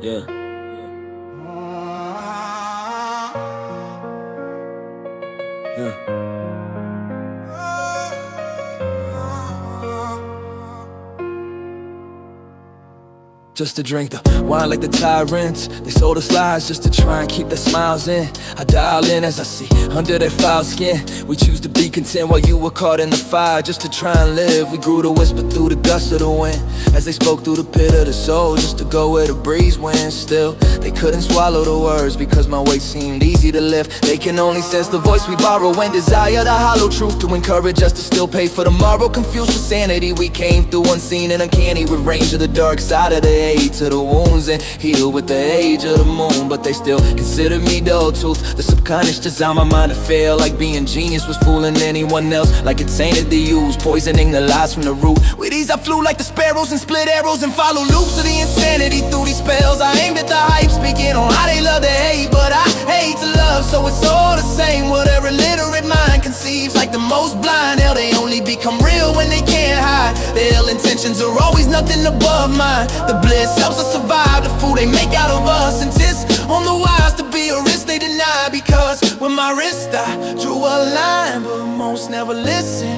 Yeah. Yeah. Just to drink the wine like the tyrants. They sold us lies just to try and keep their smiles in. I dial in as I see under their foul skin. We choose to be content while you were caught in the fire. Just to try and live, we grew to whisper through the gusts of the wind, as they spoke through the pit of the soul, just to go where the breeze went. Still, they couldn't swallow the words because my weight seemed easy to lift. They can only sense the voice we borrow and desire the hollow truth to encourage us to still pay for tomorrow. Confused with sanity, we came through unseen and uncanny, with range of the dark side of the aid to the wounds and heal with the age of the moon. But they still consider me dull tooth. The subconscious designed my mind to fail, like being genius was fooling anyone else, like it tainted the use, poisoning the lies from the root. With these I flew like the sparrows and split arrows and follow loops of the insanity through these spells. I aimed at the hype, speaking on how they love to hate, but I hate to love, so it's all the same. What a illiterate mind conceives, like the most blind. Hell, they only become real when they can't hide. Their ill intentions are always nothing above mine. The bliss helps us survive the food they make out of us, and tis on the wise to be a risk they deny. Because with my wrist I drew a line, but most never listen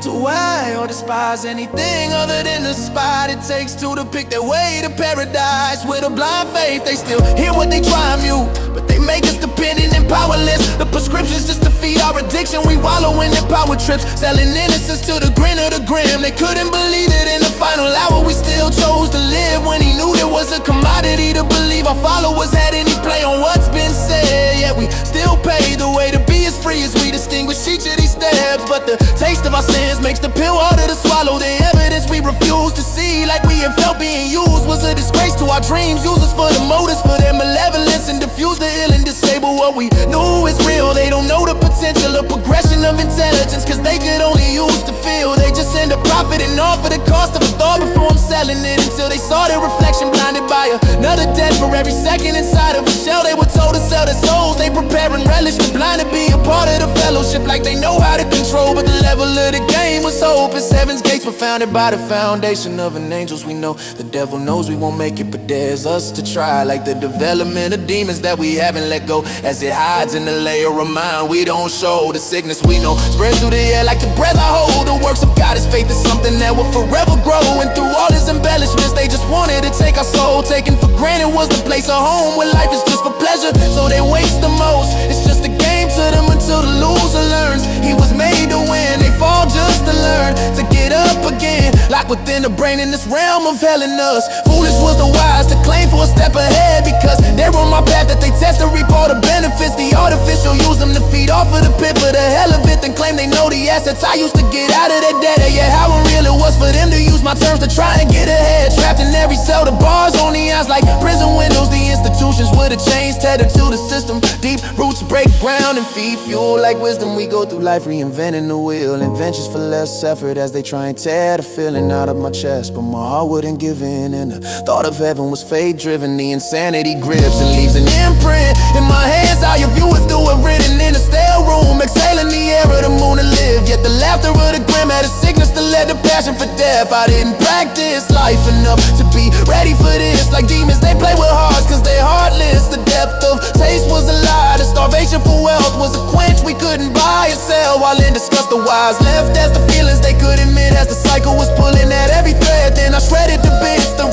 to why or despise anything other than the spot it takes to depict their way to paradise. With a blind faith they still hear what they try and mute, but they make us dependent and powerless. The prescription's just to feed our addiction. We wallow in their power trips, selling innocence to the grin of the grim. They couldn't believe it in the final hour we still chose to live, when he knew there was a commodity to believe our followers had any play on what's been said. Yet we still pay. The way to be as free as we distinguish each of these steps, but the taste of our sins makes the pill harder to swallow. The evidence we refuse to see, like we have felt being used, was a disgrace to our dreams. Use us for the motives, for their malevolence, and diffuse the ill and disable what we knew is real. They don't know the potential of progression of intelligence, cause they could only use to feel. They just end up profiting off of the cost of a thought before I'm selling it, until they saw their reflection blinded by another death. For every second inside of a shell they were told to sell their souls. They prepare and relish the blind to be a part of the fellowship, like they know how to control. But the level of the game was hopeless. Heaven's gates were founded by the foundation of an angels. We know the devil knows we won't make it, but dares us to try. Like the development of demons that we haven't let go, as it hides in the layer of mind we don't show. The sickness we know spreads through the air like the breath I hold. The works of God is faith is something that will forever grow, and through all his embellishments they just wanted to take our soul. Taken for granted was the place of home, where life is just for pleasure, so they waste the most. It's just a game to them until the loser learns he was made to win. They fall just to learn to get up again, locked within the brain in this realm of hell and us. Foolish was the wise to claim for a step ahead, because they're on my path that they test to reap all the benefits. The artificial use them to feed off of the pit for the hell of it, then claim they know the assets I used to get out of that data. Yeah, how unreal it was for them to use my terms to try and get ahead. Trapped in every cell, the bars on the eyes like prison windows. The institutions with the chains tethered to the system. Deep roots break ground and feed fuel like wisdom. We go through life reinventing the wheel, inventions for less effort as they try and tear the feeling out of my chest. But my heart wouldn't give in, and the thought of heaven was fate driven. The insanity grips and leaves an imprint in my hands. How your view is doing written in a stale room, exhaling the air of the moon to live. Yet the laughter of the grim had a sickness to lead the passion for death. I didn't practice life enough to be ready for this. Like demons they play with hearts cause they're heartless. The depth of taste was a lie. The starvation for wealth was a quench we couldn't buy or sell. While in disgust the wise left as the feelings they could admit, as the cycle was pulling at every thread. Then I shredded the bits. The